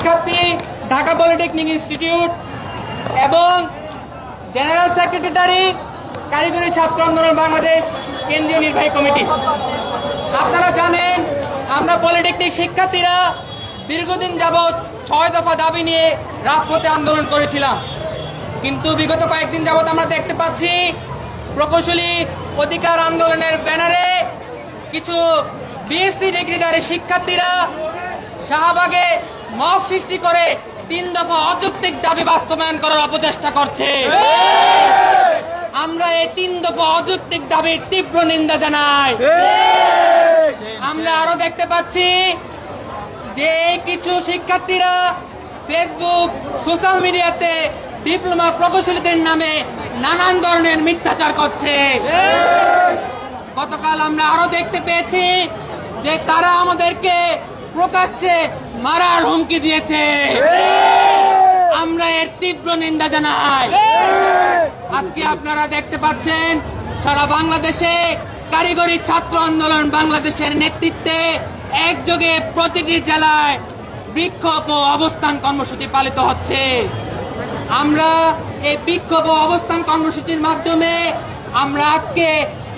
শিক্ষার্থী, Dhaka polytechnic institute এবং general secretary কারিগরি ছাত্র আন্দোলন বাংলাদেশ কেন্দ্রীয় নির্বাহী কমিটি। আপনারা জানেন আমরা পলিটেকনিক শিক্ষার্থীরা দীর্ঘদিন যাবৎ 6 দফা দাবি নিয়ে রাজপথে আন্দোলন করেছিলাম, কিন্তু বিগত কয়েকদিন যাবৎ আমরা দেখতে পাচ্ছি প্রকৌশলী অধিকার আন্দোলনের ব্যানারে কিছু বিএসসি ডিগ্রিধারী শিক্ষার্থীরা শাহবাগে মব সৃষ্টি করে 3 দফা অযৌক্তিক দাবি বাস্তবায়ন করার অপচেষ্টা করছে। আমরা এই 3 দফা অযৌক্তিক দাবির তীব্র নিন্দা জানাই। আমরা আরো দেখতে পাচ্ছি যে কিছু শিক্ষার্থীরা ফেসবুক, সোশ্যাল মিডিয়াতে ডিপ্লোমা প্রকৌশলীদের নামে নানান ধরনের মিথ্যাচার করছে। গতকাল আমরা আরো দেখতে পেয়েছি যে তারা আমাদেরকে প্রকাশ্যে মারার হুমকি দিয়েছে। আমরা এর তীব্র নিন্দা জানাই। আজকে আপনারা দেখতে পাচ্ছেন সারা বাংলাদেশে কারিগরি ছাত্র আন্দোলন বাংলাদেশের নেতৃত্বে একযোগে প্রতিটি জেলায় বিক্ষোভ ও অবস্থান কর্মসূচি পালিত হচ্ছে। আমরা এই বিক্ষোভ ও অবস্থান কর্মসূচির মাধ্যমে আমরা আজকে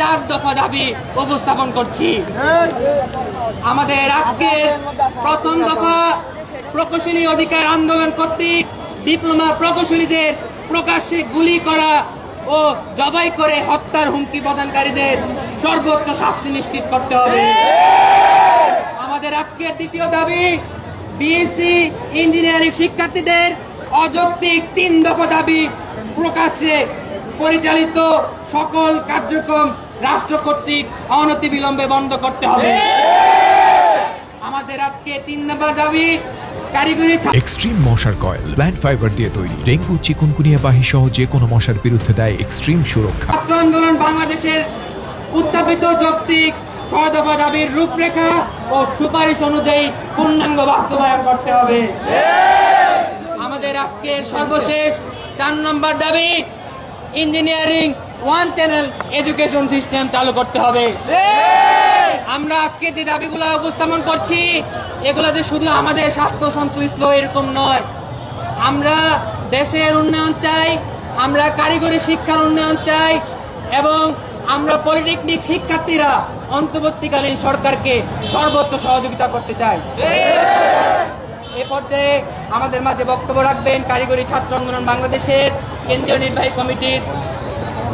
4 দফা দাবি উপস্থাপন করছি। আমাদের আজকের প্রথম দফা, প্রকৌশলী অধিকার আন্দোলন কর্তৃক ডিপ্লোমা প্রকৌশলীদের প্রকাশ্যে গুলি করা ও জবাই করে হত্যার হুমকি প্রদানকারীদের সর্বোচ্চ শাস্তি নিশ্চিত করতে হবে। আমাদের আজকের দ্বিতীয় দাবি, বিএসসি ইঞ্জিনিয়ারিং শিক্ষার্থীদের অযৌক্তিক 3 দফা দাবি প্রকাশ্যে পরিচালিত সকল কার্যক্রম রাষ্ট্র কর্তৃক অনতিবিলম্বে বন্ধ করতে হবে। আমাদের আজকে 3 নম্বর দাবি, কারিগরি এক্সট্রিম মশার কয়েল প্ল্যান্ট ফাইবার দিয়ে তৈরি, ডেঙ্গু, চিকুনগুনিয়া বাহি সহ যে কোনো মশার বিরুদ্ধে দেয় এক্সট্রিম সুরক্ষা। ছাত্র আন্দোলন বাংলাদেশের উত্থাপিত যৌক্তিক 6 দফা দাবির রূপরেখা ও সুপারিশ অনুযায়ী পূর্ণাঙ্গ বাস্তবায়ন করতে হবে। আমাদের আজকের সর্বশেষ 4 নম্বর দাবি, ইঞ্জিনিয়ারিং 1 চ্যানেল এডুকেশন সিস্টেম চালু করতে হবে। আমরা আজকে যে দাবিগুলো উপস্থাপন করছি এগুলো যে শুধু আমাদের স্বাস্থ্য সংশ্লিষ্ট এরকম নয়। আমরা দেশের উন্নয়ন চাই, আমরা কারিগরি শিক্ষার উন্নয়ন চাই এবং আমরা পলিটেকনিক শিক্ষার্থীরা অন্তর্বর্তীকালীন সরকারকে সর্বোচ্চ সহযোগিতা করতে চাই। এ পর্যায়ে আমাদের মাঝে বক্তব্য রাখবেন কারিগরি ছাত্র আন্দোলন বাংলাদেশের কেন্দ্রীয় নির্বাহী কমিটির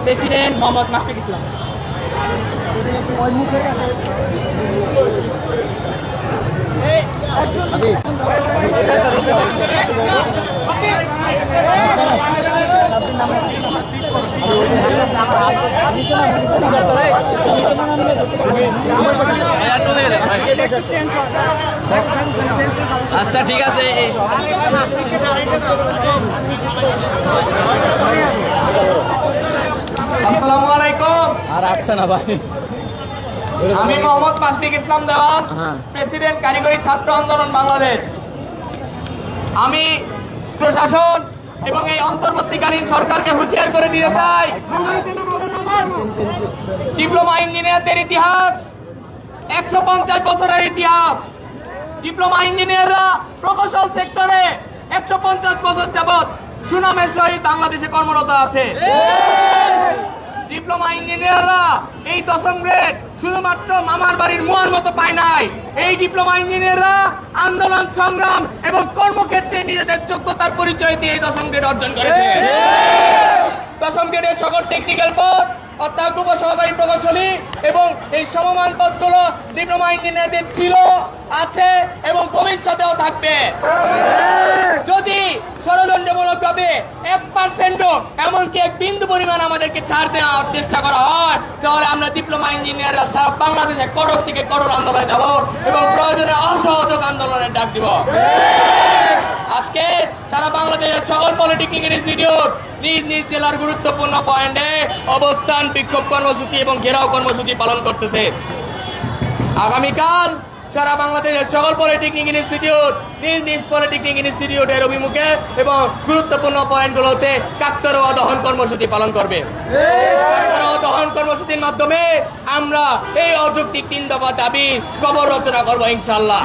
প্রেসিডেন্ট মোহাম্মদ মাসুদ ইসলাম। আচ্ছা ঠিক আছে। আসসালামু আলাইকুম। আর আসছে না ভাই। আমি মোহাম্মদ মাসুদ ইসলাম দেওয়ান, প্রেসিডেন্ট কারিগরি ছাত্র আন্দোলন বাংলাদেশ। আমি প্রশাসন এবং এই অন্তর্বর্তীকালীন সরকারকে হুঁশিয়ার করে দিতে চাই, ডিপ্লোমা ইঞ্জিনিয়ারদের ইতিহাস 150 বছরের ইতিহাস। ডিপ্লোমা ইঞ্জিনিয়াররা প্রকৌশল সেক্টরে 150 বছর যাবৎ সুনামের সহিত বাংলাদেশে কর্মরত আছে। ডিপ্লোমা ইঞ্জিনিয়াররা এই 10ম গ্রেড শুধুমাত্র মামার বাড়ির মুয়ার মতো পায় নাই। এই ডিপ্লোমা ইঞ্জিনিয়াররা আন্দোলন, সংগ্রাম এবং কর্মক্ষেত্রে নিজেদের যোগ্যতার পরিচয় দিয়ে এই 10ম গ্রেড অর্জন করেছে। 10ম গ্রেডের সকল টেকনিক্যাল পদ অর্থাৎ উপসহকারী প্রকৌশলী এবং এই সমমান পদগুলো ডিপ্লোমা ইঞ্জিনিয়ারদের ছিল, আছে এবং ভবিষ্যতেও থাকবে। যদি ষড়যন্ত্রমূলকভাবে 1% এমনকি 1 বিন্দু পরিমাণ আমাদেরকে ছাড় দেওয়ার চেষ্টা করা হয়, তাহলে আমরা ডিপ্লোমা ইঞ্জিনিয়াররা সারা বাংলাদেশে কঠোর থেকে কঠোর আন্দোলনে যাব এবং প্রয়োজনে অসহযোগ আন্দোলনের ডাক দিব। আজকে সারা বাংলাদেশের সকল পলিটেকনিক ইনস্টিটিউট নিজ নিজ জেলার গুরুত্বপূর্ণ পয়েন্টে অবস্থান, বিক্ষোভ কর্মসূচি এবং ঘেরাও কর্মসূচি পালন করতেছে। আগামীকাল সারা বাংলাদেশের সকল পলিটেকনিক ইনস্টিটিউট নিজ নিজ পলিটেকনিক ইনস্টিটিউটের অভিমুখে এবং গুরুত্বপূর্ণ পয়েন্টগুলোতে কাকতাড়ুয়া দহন কর্মসূচি পালন করবে। কাকতাড়ুয়া দহন কর্মসূচির মাধ্যমে আমরা এই অযৌক্তিক 3 দফা দাবি কবর রচনা করবো ইনশাআল্লাহ।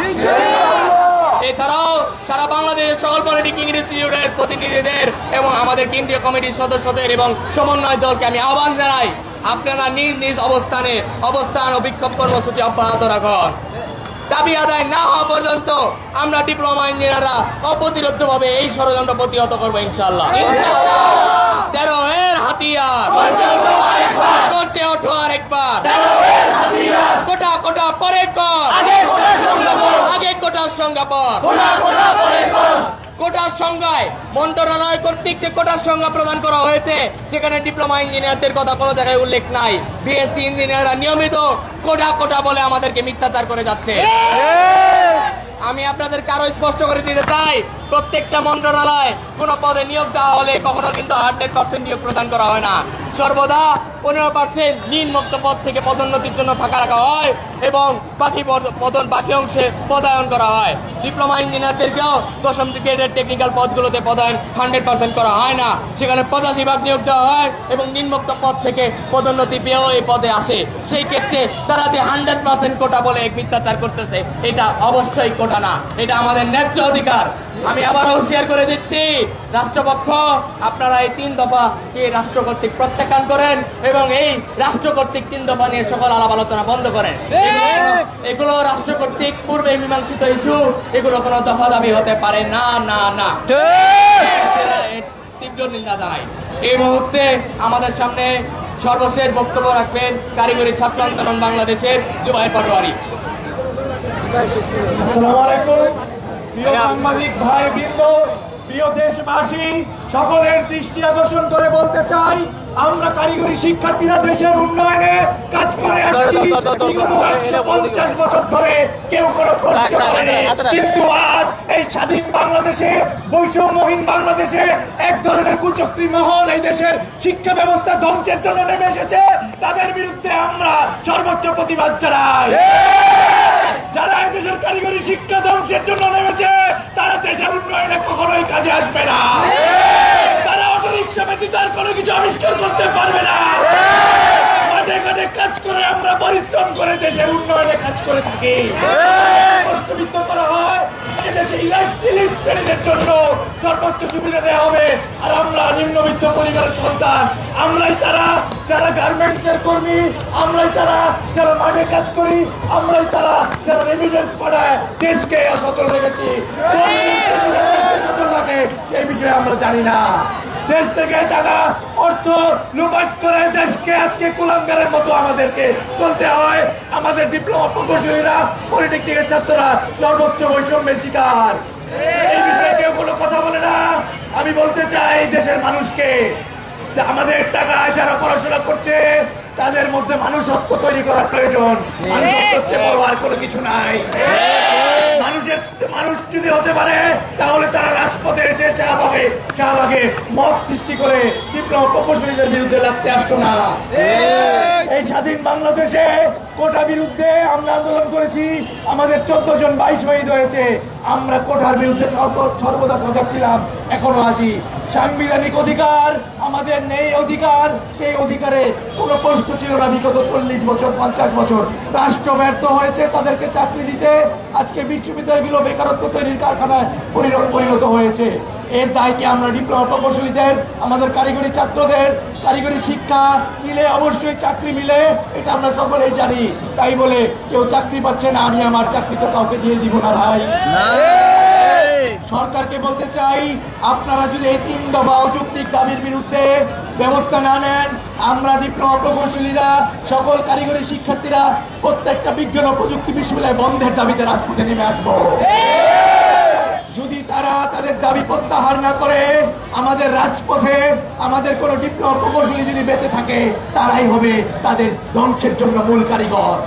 এছাড়াও সারা বাংলাদেশ সকল পলিটেকনিক ইনস্টিটিউটের প্রতিনিধিদের এবং আমাদের কেন্দ্রীয় কমিটির সদস্যদের এবং সমন্বয় দলকে আমি আহ্বান জানাই, আপনারা নিজ নিজ অবস্থান ও বিক্ষোভ কর্মসূচি অব্যাহত রাখুন। দাবি আদায় না হওয়া পর্যন্ত আমরা ডিপ্লোমা ইঞ্জিনিয়াররা অপ্রতিরোধ্যভাবে এই ষড়যন্ত্র প্রতিহত করবো ইনশাল্লাহ। 13 এর হাতিয়ার করছে ওঠো আর একবার, কোটা কোটা পরে কর, আগে কোটার সংজ্ঞা পর। কোটার সংজ্ঞায় মন্ত্রণালয় কর্তৃক যে কোটার সংজ্ঞা প্রদান করা হয়েছে সেখানে ডিপ্লোমা ইঞ্জিনিয়ারদের কথা কোনো জায়গায় উল্লেখ নাই। বিএসসি ইঞ্জিনিয়াররা নিয়মিত কোটা বলে আমাদেরকে মিথ্যাচার করে যাচ্ছে। আমি আপনাদের কারো স্পষ্ট করে দিতে চাই, প্রত্যেকটা মন্ত্রণালয় কোনো পদে নিয়োগ দেওয়া হলে কখনো কিন্তু 100% নিয়োগ প্রদান করা হয় না। সর্বদা 15% নিম্নমুক্ত পদ থেকে পদোন্নতির জন্য ফাঁকা রাখা হয় এবং বাকি অংশে পদায়ন করা হয়। ডিপ্লোমা ইঞ্জিনিয়ারদেরকেও 10ম গ্রেডের টেকনিক্যাল পদগুলোতে পদায়ন 100% করা হয় না, সেখানে 85% নিয়োগ দেওয়া হয় এবং নিম্নমুক্ত পদ থেকে পদোন্নতি পেয়েও এই পদে আসে। সেই ক্ষেত্রে তারা যে 100% কোটা বলে এক মিথ্যাচার করতেছে, এটা অবশ্যই কোটা না, এটা আমাদের ন্যায্য অধিকার। আমি আবারও হুঁশিয়ার করে দিচ্ছি, রাষ্ট্রপক্ষ আপনারা এই 3 দফাকে রাষ্ট্র কর্তৃক প্রত্যাখ্যান করেন এবং এই রাষ্ট্র কর্তৃক 3 দফা নিয়ে সকল আলাপ আলোচনা বন্ধ করেন। এগুলো রাষ্ট্র কর্তৃক পূর্বে মীমাংসিত ইস্যু, এগুলো কোনো দফা দাবি হতে পারে না না না। তীব্র নিন্দা জানাই। এই মুহূর্তে আমাদের সামনে সর্বশেষ বক্তব্য রাখবেন কারিগরি ছাত্র আন্দোলন বাংলাদেশের জুবায়ের পাটোয়ারি। আসসালামু আলাইকুম প্রিয় সাংবাদিক ভাইবৃন্দ, প্রিয় দেশবাসী, সকলের দৃষ্টি আকর্ষণ করে বলতে চাই, আমরা কারিগরি শিক্ষার্থীরা দেশের উন্নয়নে কাজ করে আসছি বিগত 150 বছর ধরে। কেউ কোনো প্রশ্ন করেনি, কিন্তু আজ এই স্বাধীন বাংলাদেশে, বৈষম্যহীন বাংলাদেশে এক ধরনের কুচক্রী মহল এই দেশের শিক্ষা ব্যবস্থা ধ্বংসের জন্য নেমে এসেছে। তাদের বিরুদ্ধে আমরা সর্বোচ্চ প্রতিবাদ জানাই। যারা এই দেশের কারিগরি শিক্ষা ধ্বংসের জন্য নেমেছে তারা দেশের উন্নয়নে কখনোই কাজে আসবে না। তারা অটোরিকশা ব্যতীত আর কোনো কিছু আবিষ্কার করতে পারবে না। মাঠে ঘাটে কাজ করে আমরা পরিশ্রম করে দেশের উন্নয়নে কাজ করে থাকি। কষ্টবিত্ত করা হয় এদেশে ইলিট শ্রেণীদের জন্য সর্বোচ্চ সুবিধা দেওয়া হবে, আর আমরা নিম্নবিত্ত পরিবারের সন্তান, আমরাই তারা যারা গার্মেন্টস এর কর্মী, আমরাই তারা যারা মাঠে কাজ করি, আমরাই তারা যারা রেমিটেন্স পাঠায় দেশকে সচল রেখেছি। সচল রাখে এই বিষয়ে আমরা জানি না। দেশ থেকে টাকা অর্থ লুপাট করে দেশকে আজকে কুলাঙ্গারের মতো আমাদেরকে চলতে হয়। আমাদের ডিপ্লোমা প্রকৌশলীরা, পলিটেকনিকের ছাত্ররা সর্বোচ্চ বৈষম্যের শিকার। এই বিষয়ে কেউ কোনো কথা বলে না। আমি বলতে চাই দেশের মানুষকে যে আমাদের টাকায় যারা পড়াশোনা করছে তাদের মধ্যে মানুষত্ব তৈরি করা প্রয়োজন। মানুষত্ব হচ্ছে বড় আর কোনো কিছু নাই। মানুষ যদি হতে পারে তাহলে তারা রাজপথে এসে শাহবাগে মত সৃষ্টি করে ডিপ্লোমা প্রকৌশলীদের বিরুদ্ধে লাগতে আসতো না। এই স্বাধীন বাংলাদেশে কোটা বিরুদ্ধে আমরা আন্দোলন করেছি, আমাদের 14 জন 22 শহীদ হয়েছে। আমরা কোটার বিরুদ্ধে সর্বদা সজাগ ছিলাম, এখনো আছি। সাংবিধানিক অধিকার আমাদের নেই, অধিকার সেই অধিকারে কোনো প্রশ্ন ছিল না। বিগত 40 বছর 50 বছর রাষ্ট্র ব্যর্থ হয়েছে তাদেরকে চাকরি দিতে। আজকে বিশ্ববিদ্যালয়গুলো বেকারত্ব তৈরির কারখানায় পরিণত হয়েছে। এর দায়কে আমরা ডিপ্লোমা প্রকৌশলীদের, আমাদের কারিগরি ছাত্রদের, কারিগরি শিক্ষা নিলে অবশ্যই চাকরি মিলে, এটা আমরা সকলেই জানি। তাই বলে কেউ চাকরি পাচ্ছে না, আমি আমার চাকরি তো কাউকে দিয়ে দিব না ভাই। সরকারকে বলতে চাই, আপনারা যদি এই 3 দফা অযৌক্তিক দাবির বিরুদ্ধে ব্যবস্থা না নেন, আমরা ডিপ্লোমা প্রকৌশলীরা, সকল কারিগরি শিক্ষার্থীরা প্রত্যেকটা বিজ্ঞান ও প্রযুক্তি বিশ্ববিদ্যালয় বন্ধের দাবিতে রাজপথে নেমে আসবো। যদি তারা তাদের দাবি প্রত্যাহার না করে আমাদের রাজপথে আমাদের কোন ডিপ্লোমা প্রকৌশলী যদি বেঁচে থাকে, তারাই হবে তাদের ধ্বংসের জন্য মূল কারিগর।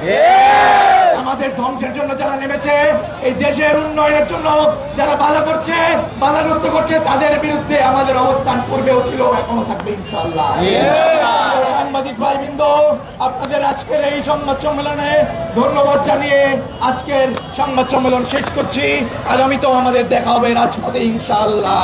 আমাদের ধ্বংসের জন্য যারা নেমেছে, এই দেশের উন্নয়নের জন্য যারা বাধাগ্রস্ত করছে, তাদের বিরুদ্ধে আমাদের অবস্থান পূর্বেও ছিল, এখনো থাকবে ইনশাআল্লাহ। সাংবাদিক ভাইবৃন্দ, আপনাদের আজকের এই সংবাদ সম্মেলনে ধন্যবাদ জানিয়ে আজকের সংবাদ সম্মেলন শেষ করছি। আগামীতেও আমাদের দেখা হবে রাজপথে ইনশাআল্লাহ।